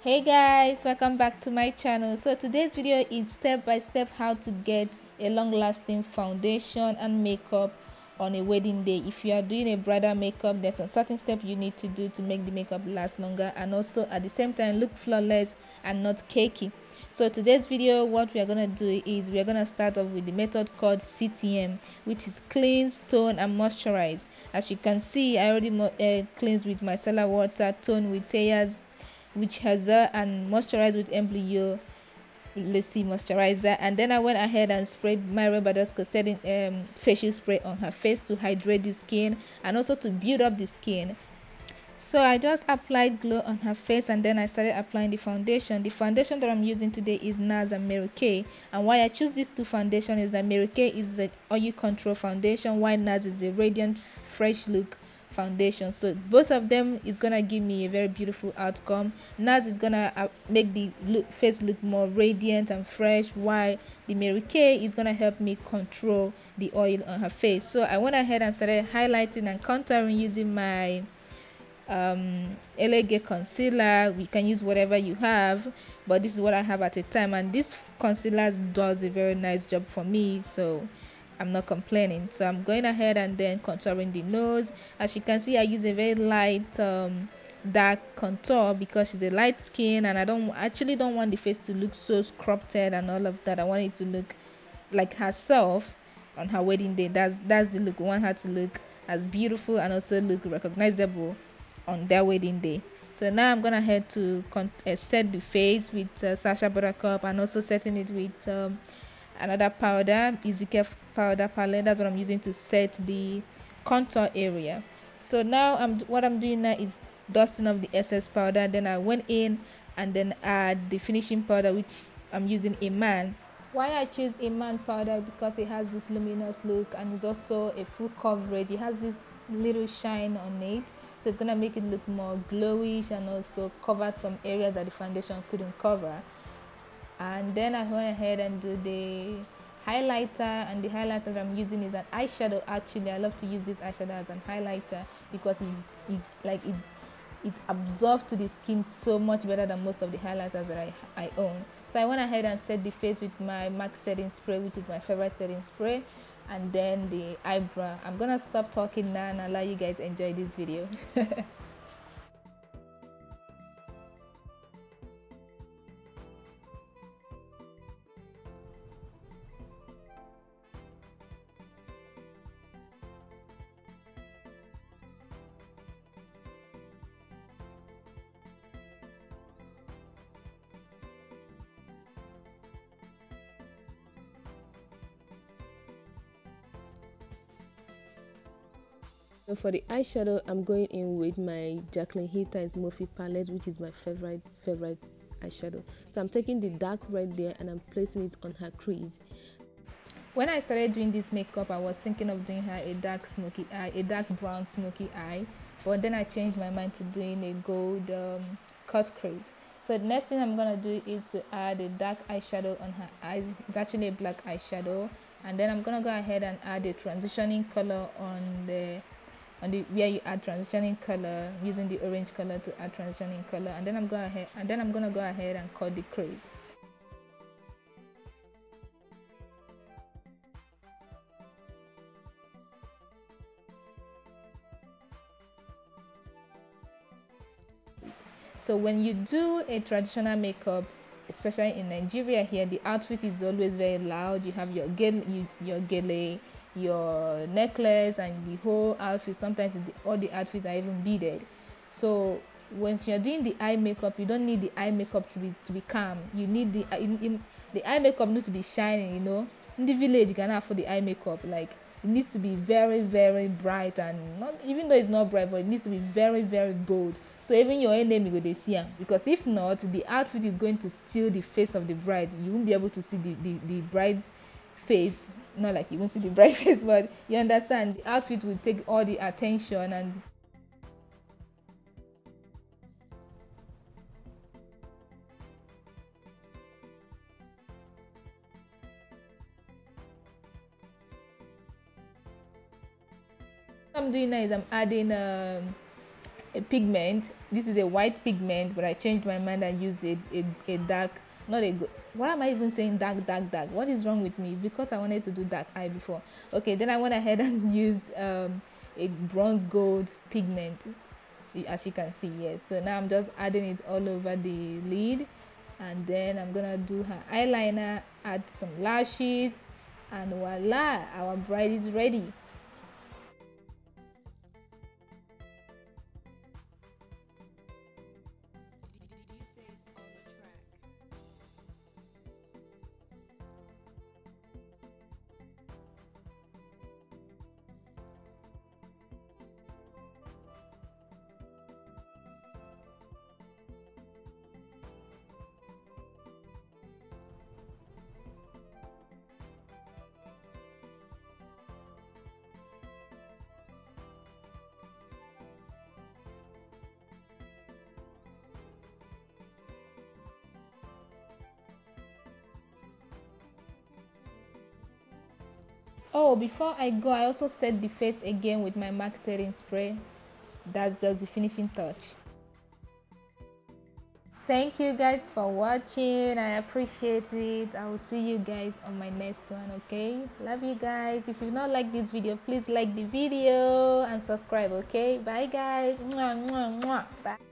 Hey guys, welcome back to my channel. So today's video is step by step how to get a long-lasting foundation and makeup on a wedding day. If you are doing a bridal makeup, there's some certain steps you need to do to make the makeup last longer and also at the same time look flawless and not cakey. So today's video, what we are going to do is we are going to start off with the method called CTM, which is cleanse, tone and moisturize. As you can see, I already cleansed with micellar water, tone with Thayer's which has and moisturize with Emplio Lacy moisturizer, and then I went ahead and sprayed MARYKAY setting facial spray on her face to hydrate the skin and also to build up the skin. So I just applied glow on her face and then I started applying the foundation. The foundation that I'm using today is NARS and MARYKAY, and why I choose these two foundations is that MARYKAY is the oil control foundation while NARS is the radiant fresh look foundation. So both of them is gonna give me a very beautiful outcome. NARS is gonna make the face look more radiant and fresh, while the MARYKAY is gonna help me control the oil on her face. So I went ahead and started highlighting and contouring using my Hegai concealer. We can use whatever you have, but this is what I have at a time, and this concealer does a very nice job for me, so I'm not complaining. So I'm going ahead and then contouring the nose. As you can see, I use a very light dark contour because she's a light skin and I don't want the face to look so sculpted and all of that. I want it to look like herself on her wedding day. That's the look. We want her to look as beautiful and also look recognizable on their wedding day. So now I'm gonna head to set the face with Sacha Buttercup and also setting it with another powder, Easy Care powder palette. That's what I'm using to set the contour area. So now what I'm doing now is dusting off the excess powder. Then I went in and then add the finishing powder, which I'm using a man. Why I choose a man powder? Because it has this luminous look and it's also a full coverage. It has this little shine on it, so it's gonna make it look more glowish and also cover some areas that the foundation couldn't cover. And then I went ahead and do the highlighter, and the highlighter that I'm using is an eyeshadow. Actually, I love to use this eyeshadow as an highlighter because it absorbs to the skin so much better than most of the highlighters that I own. So I went ahead and set the face with my MAC setting spray, which is my favorite setting spray, and then the eyebrow. I'm gonna stop talking now and allow you guys enjoy this video. So for the eyeshadow, I'm going in with my Jacqueline Hill's Morphe palette, which is my favorite eyeshadow. So I'm taking the dark red there and I'm placing it on her crease. When I started doing this makeup, I was thinking of doing her a dark smoky eye, a dark brown smoky eye, but then I changed my mind to doing a gold cut crease. So the next thing I'm gonna do is to add a dark eyeshadow on her eyes. It's actually a black eyeshadow, and then I'm gonna go ahead and add a transitioning color on the where you add transitioning color, using the orange color to add transitioning color, and then I'm gonna go ahead and cut the crease. So when you do a traditional makeup, especially in Nigeria here, the outfit is always very loud. You have your gele, your necklace, and the whole outfit. Sometimes all the outfits are even beaded. So once you're doing the eye makeup, you don't need the eye makeup to be calm. You need the eye makeup need to be shining. You know, in the village you can afford the eye makeup. Like, it needs to be very, very bright, and not, even though it's not bright, but it needs to be very, very bold. So even your enemy go dey see am, because if not, the outfit is going to steal the face of the bride. You won't be able to see the bride's face. Not like you won't see the bride face, but you understand, the outfit will take all the attention. And what I'm doing now is I'm adding a pigment. This is a white pigment, but I changed my mind and used a dark, not a, why am I even saying dark? What is wrong with me? It's because I wanted to do dark eye before. Okay, then I went ahead and used a bronze gold pigment, as you can see. Yes, so now I'm just adding it all over the lid, and then I'm gonna do her eyeliner, add some lashes, and voila, our bride is ready. Oh, before I go, I also set the face again with my MAC setting spray. That's just the finishing touch. Thank you guys for watching. I appreciate it. I will see you guys on my next one. Okay, love you guys. If you've not liked this video, please like the video and subscribe. Okay, bye guys. Mwah, mwah, mwah. Bye.